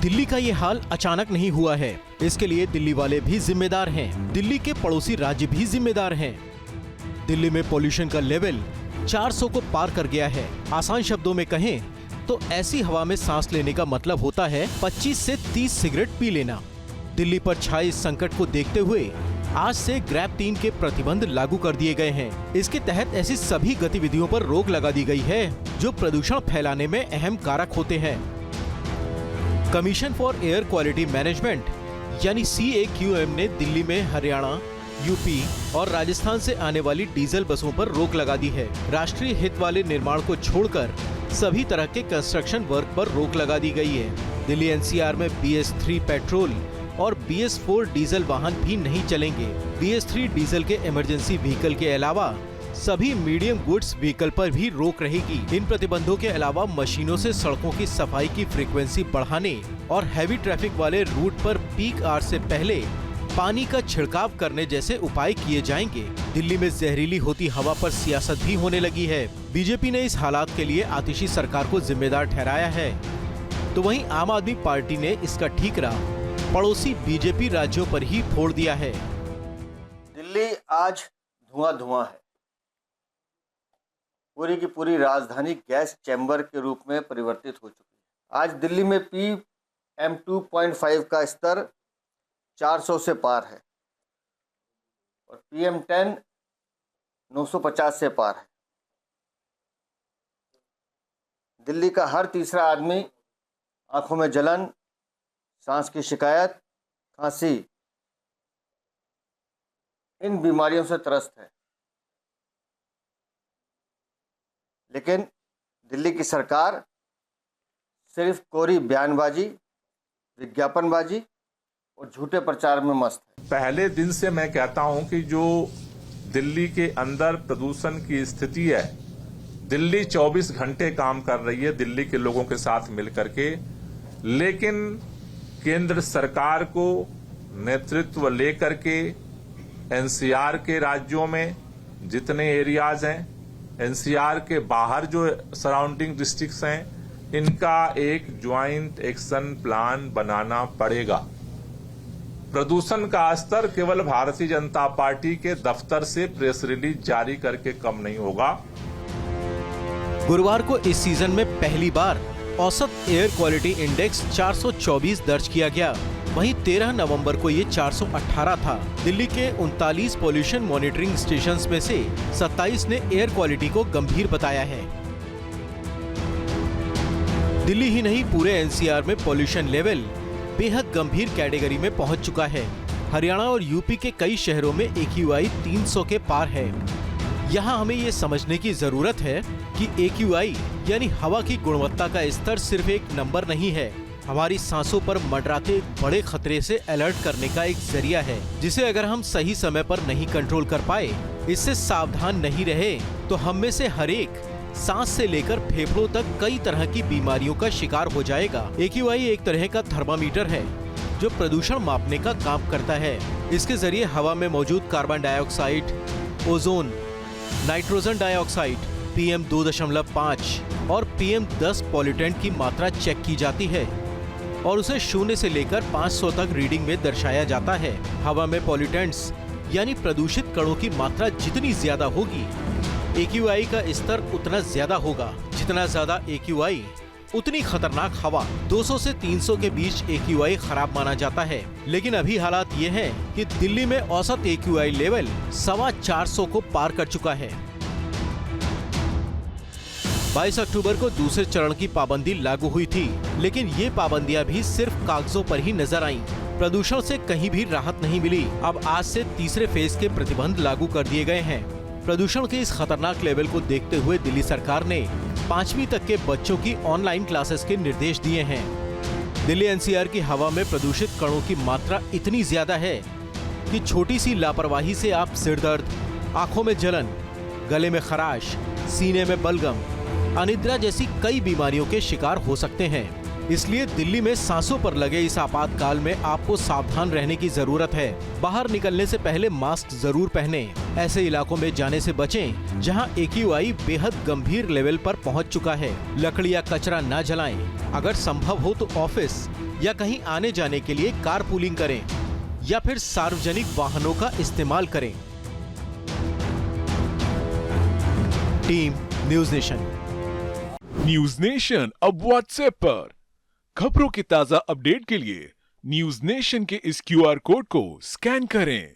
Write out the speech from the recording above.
दिल्ली का ये हाल अचानक नहीं हुआ है। इसके लिए दिल्ली वाले भी जिम्मेदार हैं। दिल्ली के पड़ोसी राज्य भी जिम्मेदार हैं। दिल्ली में पोल्यूशन का लेवल 400 को पार कर गया है। आसान शब्दों में कहें तो ऐसी हवा में सांस लेने का मतलब होता है 25 से 30 सिगरेट पी लेना। दिल्ली पर छाए इस संकट को देखते हुए आज से ग्रैब 3 के प्रतिबंध लागू कर दिए गए हैं। इसके तहत ऐसी सभी गतिविधियों पर रोक लगा दी गई है जो प्रदूषण फैलाने में अहम कारक होते हैं। Commission for air quality management यानी CAQM ने दिल्ली में हरियाणा, यूपी और राजस्थान से आने वाली डीजल बसों पर रोक लगा दी है। राष्ट्रीय हित वाले निर्माण को छोड़कर सभी तरह के कंस्ट्रक्शन वर्क पर रोक लगा दी गई है। दिल्ली NCR में BS3 पेट्रोल और BS4 डीजल वाहन भी नहीं चलेंगे। BS3 डीजल के इमरजेंसी व्हीकल के अलावा सभी मीडियम गुड्स व्हीकल पर भी रोक रहेगी। इन प्रतिबंधों के अलावा मशीनों से सड़कों की सफाई की फ्रीक्वेंसी बढ़ाने और हैवी ट्रैफिक वाले रूट पर पीक आवर से पहले पानी का छिड़काव करने जैसे उपाय किए जाएंगे। दिल्ली में जहरीली होती हवा पर सियासत भी होने लगी है। बीजेपी ने इस हालात के लिए आतिशी सरकार को जिम्मेदार ठहराया है, तो वहीं आम आदमी पार्टी ने इसका ठीकरा पड़ोसी बीजेपी राज्यों पर ही फोड़ दिया है। दिल्ली आज धुआं धुआं है। पूरी की पूरी राजधानी गैस चैम्बर के रूप में परिवर्तित हो चुकी है। आज दिल्ली में PM 2.5 का स्तर 400 से पार है और PM 10 950 से पार है। दिल्ली का हर तीसरा आदमी आंखों में जलन, सांस की शिकायत, खांसी, इन बीमारियों से त्रस्त है। लेकिन दिल्ली की सरकार सिर्फ कोरी बयानबाजी, विज्ञापनबाजी और झूठे प्रचार में मस्त है। पहले दिन से मैं कहता हूं कि जो दिल्ली के अंदर प्रदूषण की स्थिति है, दिल्ली 24 घंटे काम कर रही है दिल्ली के लोगों के साथ मिलकर के, लेकिन केंद्र सरकार को नेतृत्व लेकर के NCR के राज्यों में जितने एरियाज हैं, NCR के बाहर जो सराउंडिंग डिस्ट्रिक्ट्स हैं, इनका एक ज्वाइंट एक्शन प्लान बनाना पड़ेगा। प्रदूषण का स्तर केवल भारतीय जनता पार्टी के दफ्तर से प्रेस रिलीज जारी करके कम नहीं होगा। गुरुवार को इस सीजन में पहली बार औसत एयर क्वालिटी इंडेक्स 424 दर्ज किया गया। वहीं 13 नवंबर को ये 418 था। दिल्ली के 39 पोल्यूशन मॉनिटरिंग स्टेशंस में से 27 ने एयर क्वालिटी को गंभीर बताया है। दिल्ली ही नहीं, पूरे NCR में पोल्यूशन लेवल बेहद गंभीर कैटेगरी में पहुंच चुका है। हरियाणा और यूपी के कई शहरों में AQI 300 के पार है। यहाँ हमें ये समझने की जरूरत है कि AQI यानी हवा की गुणवत्ता का स्तर सिर्फ एक नंबर नहीं है, हमारी सांसों पर मंडराते एक बड़े खतरे से अलर्ट करने का एक जरिया है, जिसे अगर हम सही समय पर नहीं कंट्रोल कर पाए, इससे सावधान नहीं रहे, तो हम में से हर एक सांस से लेकर फेफड़ों तक कई तरह की बीमारियों का शिकार हो जाएगा। AQI एक तरह का थर्मामीटर है जो प्रदूषण मापने का काम करता है। इसके जरिए हवा में मौजूद carbon dioxide, ozone, nitrogen dioxide, PM 2.5 और PM 10 पॉल्यूटेंट की मात्रा चेक की जाती है और उसे 0 से लेकर 500 तक रीडिंग में दर्शाया जाता है। हवा में पॉल्यूटेंट्स यानी प्रदूषित कणों की मात्रा जितनी ज्यादा होगी, AQI का स्तर उतना ज्यादा होगा। जितना ज्यादा AQI उतनी खतरनाक हवा। 200 से 300 के बीच AQI खराब माना जाता है, लेकिन अभी हालात ये हैं कि दिल्ली में औसत AQI लेवल 425 को पार कर चुका है। 22 अक्टूबर को दूसरे चरण की पाबंदी लागू हुई थी, लेकिन ये पाबंदियां भी सिर्फ कागजों पर ही नजर आईं। प्रदूषण से कहीं भी राहत नहीं मिली। अब आज से तीसरे फेज के प्रतिबंध लागू कर दिए गए हैं। प्रदूषण के इस खतरनाक लेवल को देखते हुए दिल्ली सरकार ने 5वीं तक के बच्चों की ऑनलाइन क्लासेस के निर्देश दिए हैं। दिल्ली NCR की हवा में प्रदूषित कणों की मात्रा इतनी ज्यादा है कि छोटी सी लापरवाही से आप सिर दर्द, आंखों में जलन, गले में खराश, सीने में बलगम, अनिद्रा जैसी कई बीमारियों के शिकार हो सकते हैं। इसलिए दिल्ली में सांसों पर लगे इस आपातकाल में आपको सावधान रहने की जरूरत है। बाहर निकलने से पहले मास्क जरूर पहने। ऐसे इलाकों में जाने से बचें जहां AQI बेहद गंभीर लेवल पर पहुंच चुका है। लकड़ी या कचरा न जलाएं। अगर संभव हो तो ऑफिस या कहीं आने जाने के लिए कारपूलिंग करें या फिर सार्वजनिक वाहनों का इस्तेमाल करें। Team news nation. News nation अब व्हाट्सएप पर खबरों की ताजा अपडेट के लिए न्यूज नेशन के इस QR कोड को स्कैन करें।